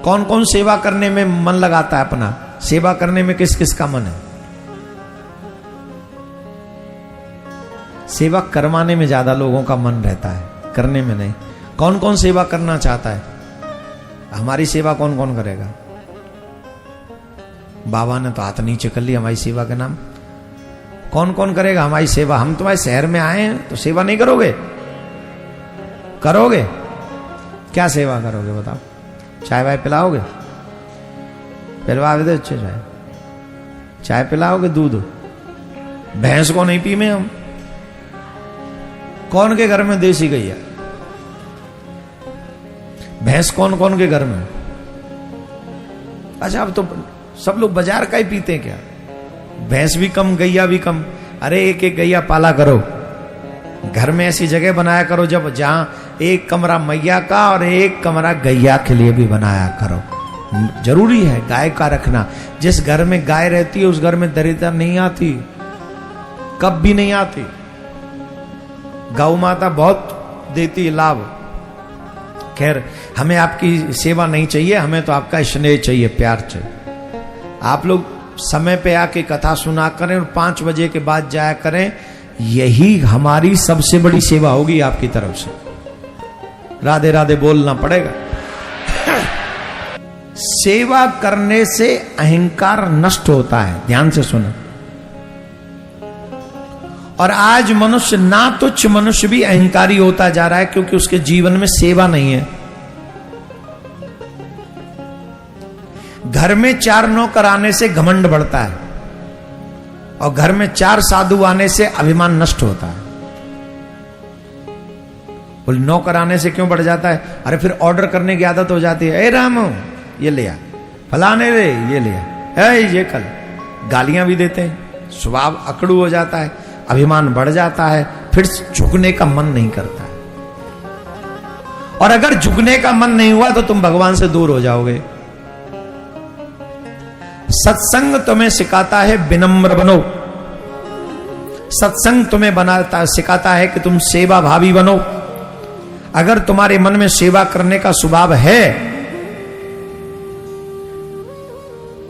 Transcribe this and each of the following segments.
कौन कौन सेवा करने में मन लगाता है अपना? सेवा करने में किस किस का मन है? सेवा करवाने में ज्यादा लोगों का मन रहता है, करने में नहीं। कौन कौन सेवा करना चाहता है? हमारी सेवा कौन कौन करेगा? बाबा ने तो हाथ नीचे कर लिया हमारी सेवा के नाम। कौन कौन करेगा हमारी सेवा? हम तुम्हारे शहर में आए हैं तो सेवा नहीं करोगे? करोगे? क्या सेवा करोगे बताओ? चाय वाय पिलाओगे? पिलवा दे अच्छे चाय पिलाओगे? दूध? भैंस को नहीं पी में हम। कौन के घर में देसी गैया? भैंस कौन कौन के घर में? अच्छा अब तो सब लोग बाजार का ही पीते हैं क्या? भैंस भी कम, गैया भी कम। अरे एक एक गैया पाला करो, घर में ऐसी जगह बनाया करो जब जहां एक कमरा मैया का और एक कमरा गैया के लिए भी बनाया करो। जरूरी है गाय का रखना। जिस घर में गाय रहती है उस घर में दरिद्रता नहीं आती, कब भी नहीं आती। गौ माता बहुत देती है लाभ। खैर हमें आपकी सेवा नहीं चाहिए, हमें तो आपका स्नेह चाहिए, प्यार चाहिए। आप लोग समय पे आके कथा सुना करें और 5 बजे के बाद जाया करें, यही हमारी सबसे बड़ी सेवा होगी आपकी तरफ से। राधे राधे बोलना पड़ेगा। सेवा करने से अहंकार नष्ट होता है, ध्यान से सुनो। और आज मनुष्य, ना तुच्छ मनुष्य भी अहंकारी होता जा रहा है क्योंकि उसके जीवन में सेवा नहीं है। घर में 4 नौकर आने से घमंड बढ़ता है और घर में 4 साधु आने से अभिमान नष्ट होता है। बोल नौकर आने से क्यों बढ़ जाता है? अरे फिर ऑर्डर करने की आदत हो जाती है। ए रामू ये लिया, फलाने रे ये लिया, ये कल। गालियां भी देते हैं, स्वभाव अकड़ू हो जाता है, अभिमान बढ़ जाता है, फिर झुकने का मन नहीं करता है। और अगर झुकने का मन नहीं हुआ तो तुम भगवान से दूर हो जाओगे। सत्संग तुम्हें सिखाता है विनम्र बनो। सत्संग तुम्हें सिखाता है कि तुम सेवा भावी बनो। अगर तुम्हारे मन में सेवा करने का स्वभाव है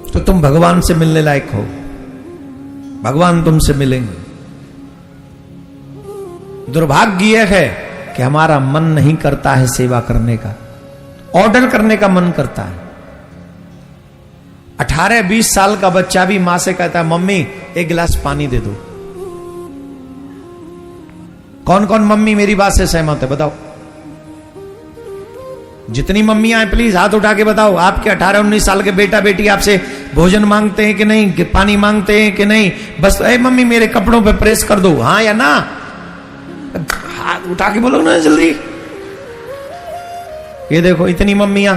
तो तुम भगवान से मिलने लायक हो, भगवान तुमसे मिलेंगे। दुर्भाग्य है कि हमारा मन नहीं करता है सेवा करने का, ऑर्डर करने का मन करता है। 18-20 साल का बच्चा भी मां से कहता है मम्मी 1 गिलास पानी दे दो। कौन कौन मम्मी मेरी बात से सहमत है बताओ? जितनी मम्मियां हैं प्लीज हाथ उठा के बताओ। आपके 18-19 साल के बेटा बेटी आपसे भोजन मांगते हैं कि नहीं, कि पानी मांगते हैं कि नहीं? बस ए मम्मी मेरे कपड़ों पे प्रेस कर दो, हाँ या ना? हाथ उठा के बोलो ना जल्दी। ये देखो इतनी मम्मियां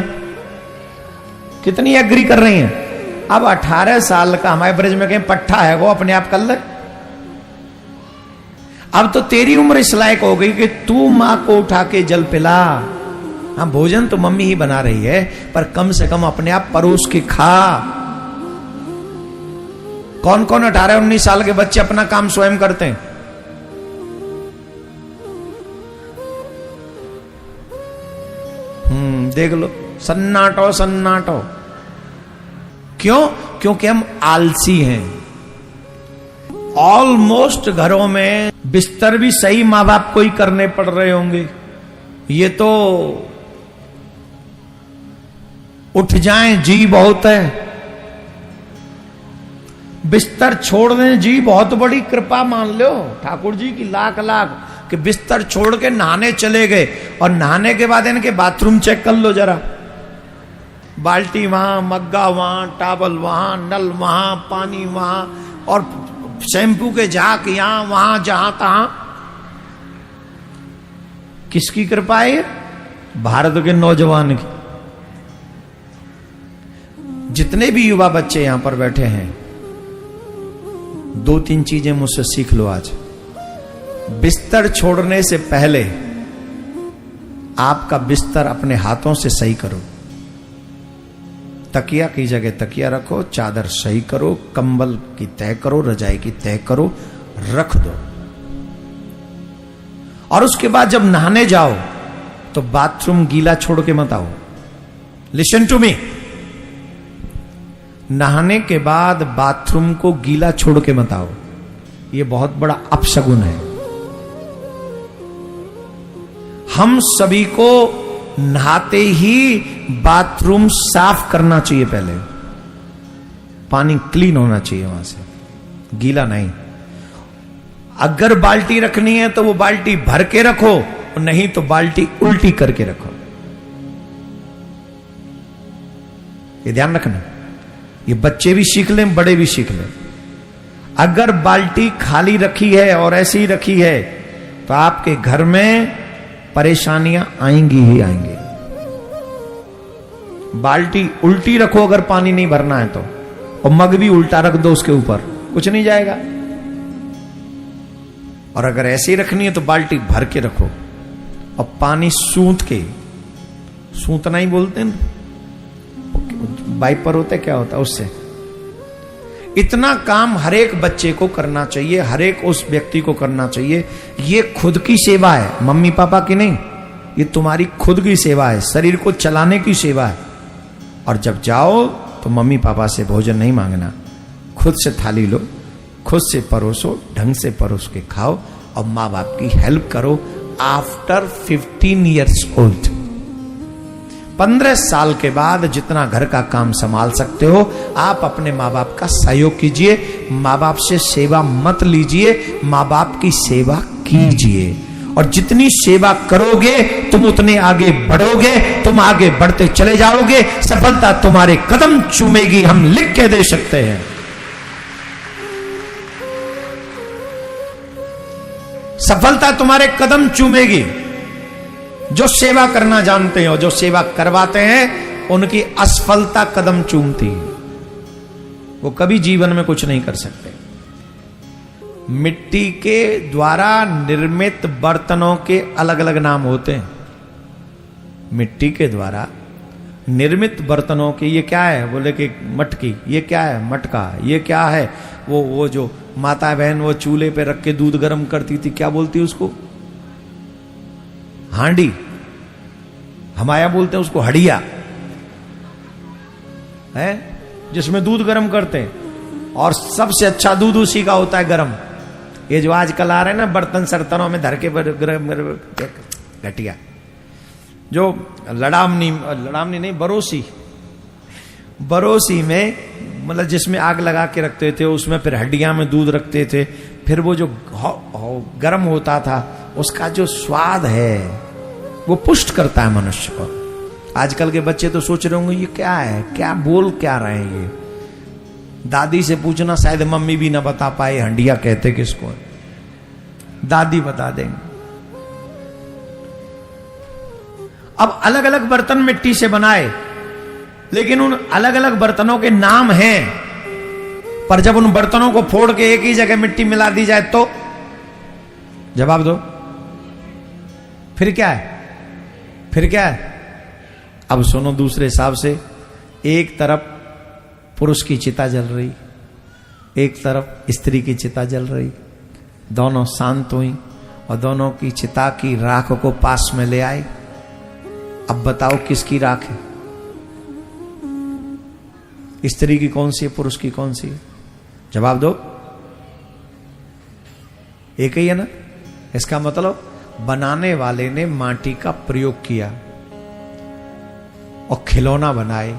कितनी एग्री कर रही हैं। अब 18 साल का हमारे ब्रज में कहीं पट्ठा है वो अपने आप कर ले। अब तो तेरी उम्र इस लायक हो गई कि तू मां को उठा के जल पिला। हाँ भोजन तो मम्मी ही बना रही है पर कम से कम अपने आप परोस के खा। कौन कौन 18-19 साल के बच्चे अपना काम स्वयं करते हैं? देख लो सन्नाटो सन्नाटो। क्यों? क्योंकि हम आलसी हैं। ऑलमोस्ट घरों में बिस्तर भी सही मां बाप को ही करने पड़ रहे होंगे। ये तो उठ जाएं जी बहुत है, बिस्तर छोड़ दें जी बहुत बड़ी कृपा मान लो ठाकुर जी की, लाख लाख कि बिस्तर छोड़ के नहाने चले गए और नहाने के बाद इनके बाथरूम चेक कर लो जरा। बाल्टी वहां, मग्गा वहां, टावल वहां, नल वहां, पानी वहां और शैम्पू के झाग यहां वहां जहां तहां। किसकी कृपा है? भारत के नौजवान की। जितने भी युवा बच्चे यहां पर बैठे हैं 2-3 चीजें मुझसे सीख लो आज। बिस्तर छोड़ने से पहले आपका बिस्तर अपने हाथों से सही करो। तकिया की जगह तकिया रखो, चादर सही करो, कंबल की तय करो, रजाई की तय करो, रख दो। और उसके बाद जब नहाने जाओ तो बाथरूम गीला छोड़ के मत आओ। लिसन टू मी, नहाने के बाद बाथरूम को गीला छोड़ के मत आओ, यह बहुत बड़ा अपशगुन है। हम सभी को नहाते ही बाथरूम साफ करना चाहिए, पहले पानी क्लीन होना चाहिए वहां से, गीला नहीं। अगर बाल्टी रखनी है तो वो बाल्टी भर के रखो, नहीं तो बाल्टी उल्टी करके रखो। ये ध्यान रखना, ये बच्चे भी सीख लें, बड़े भी सीख लें। अगर बाल्टी खाली रखी है और ऐसी ही रखी है तो आपके घर में परेशानियां आएंगी ही आएंगी। बाल्टी उल्टी रखो अगर पानी नहीं भरना है तो, और मग भी उल्टा रख दो उसके ऊपर, कुछ नहीं जाएगा। और अगर ऐसे ही रखनी है तो बाल्टी भर के रखो और पानी सूंत के, सूंतना ही बोलते हैं, वाइपर होता है, क्या होता है उससे। इतना काम हर एक बच्चे को करना चाहिए, हर एक उस व्यक्ति को करना चाहिए। ये खुद की सेवा है, मम्मी पापा की नहीं, ये तुम्हारी खुद की सेवा है, शरीर को चलाने की सेवा है। और जब जाओ तो मम्मी पापा से भोजन नहीं मांगना, खुद से थाली लो, खुद से परोसो, ढंग से परोस के खाओ और माँ बाप की हेल्प करो। आफ्टर 15 years old, 15 साल के बाद जितना घर का काम संभाल सकते हो, आप अपने माँ बाप का सहयोग कीजिए। माँ बाप से सेवा मत लीजिए, माँ बाप की सेवा कीजिए। और जितनी सेवा करोगे तुम उतने आगे बढ़ोगे, तुम आगे बढ़ते चले जाओगे, सफलता तुम्हारे कदम चूमेगी, हम लिख के दे सकते हैं। सफलता तुम्हारे कदम चूमेगी। जो सेवा करना जानते हो, जो सेवा करवाते हैं, उनकी असफलता कदम चूमती है, वो कभी जीवन में कुछ नहीं कर सकते। मिट्टी के द्वारा निर्मित बर्तनों के अलग अलग नाम होते हैं। मिट्टी के द्वारा निर्मित बर्तनों के, ये क्या है, बोले कि मटकी, ये क्या है, मटका, ये क्या है, वो जो माता बहन वो चूल्हे पे रख के दूध गर्म करती थी, क्या बोलती है उसको, हांडी, हमाया बोलते हैं उसको हड़िया, है जिसमें दूध गर्म करते हैं। और सबसे अच्छा दूध उसी का होता है गर्म। ये जो आजकल आ रहे हैं ना बर्तन सरतनों में धर के घटिया, जो लड़ामनी नहीं, बरोसी में, मतलब जिसमें आग लगा के रखते थे, उसमें फिर हड्डियां में दूध रखते थे, फिर वो जो गर्म होता था उसका जो स्वाद है वो पुष्ट करता है मनुष्य को। आजकल के बच्चे तो सोच रहे होंगे ये क्या है, क्या बोल क्या रहे हैं ये। दादी से पूछना, शायद मम्मी भी ना बता पाए हंडिया कहते किसको, दादी बता देंगे। अब अलग अलग बर्तन मिट्टी से बनाए, लेकिन उन अलग अलग बर्तनों के नाम हैं, पर जब उन बर्तनों को फोड़ के एक ही जगह मिट्टी मिला दी जाए तो जवाब दो, फिर क्या है, फिर क्या है। अब सुनो दूसरे हिसाब से, एक तरफ पुरुष की चिता जल रही, एक तरफ स्त्री की चिता जल रही, दोनों शांत हुई और दोनों की चिता की राख को पास में ले आए। अब बताओ किसकी राख है, स्त्री की कौन सी है, पुरुष की कौन सी है, जवाब दो। एक ही है ना। इसका मतलब बनाने वाले ने माटी का प्रयोग किया और खिलौना बनाए,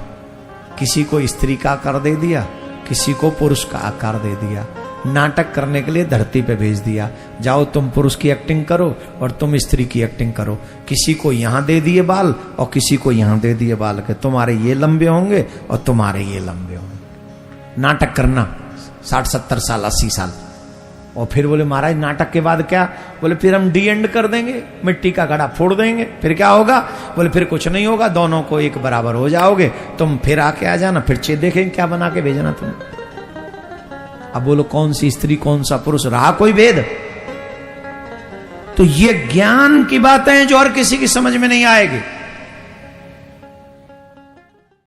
किसी को स्त्री का आकार दे दिया, किसी को पुरुष का आकार दे दिया, नाटक करने के लिए धरती पे भेज दिया, जाओ तुम पुरुष की एक्टिंग करो और तुम स्त्री की एक्टिंग करो। किसी को यहां दे दिए बाल और किसी को यहां दे दिए बाल के तुम्हारे ये लंबे होंगे और तुम्हारे ये लंबे होंगे। नाटक करना 60-70 साल 80 साल। और फिर बोले महाराज नाटक के बाद क्या, बोले फिर हम डी एंड कर देंगे, मिट्टी का घड़ा फोड़ देंगे, फिर क्या होगा, बोले फिर कुछ नहीं होगा, दोनों को एक बराबर हो जाओगे, तुम फिर आके आ जाना, फिर देखेंगे क्या बना के भेजना तुम। अब बोलो कौन सी स्त्री कौन सा पुरुष, रहा कोई भेद? तो ये ज्ञान की बातें हैं जो हर किसी की समझ में नहीं आएगी।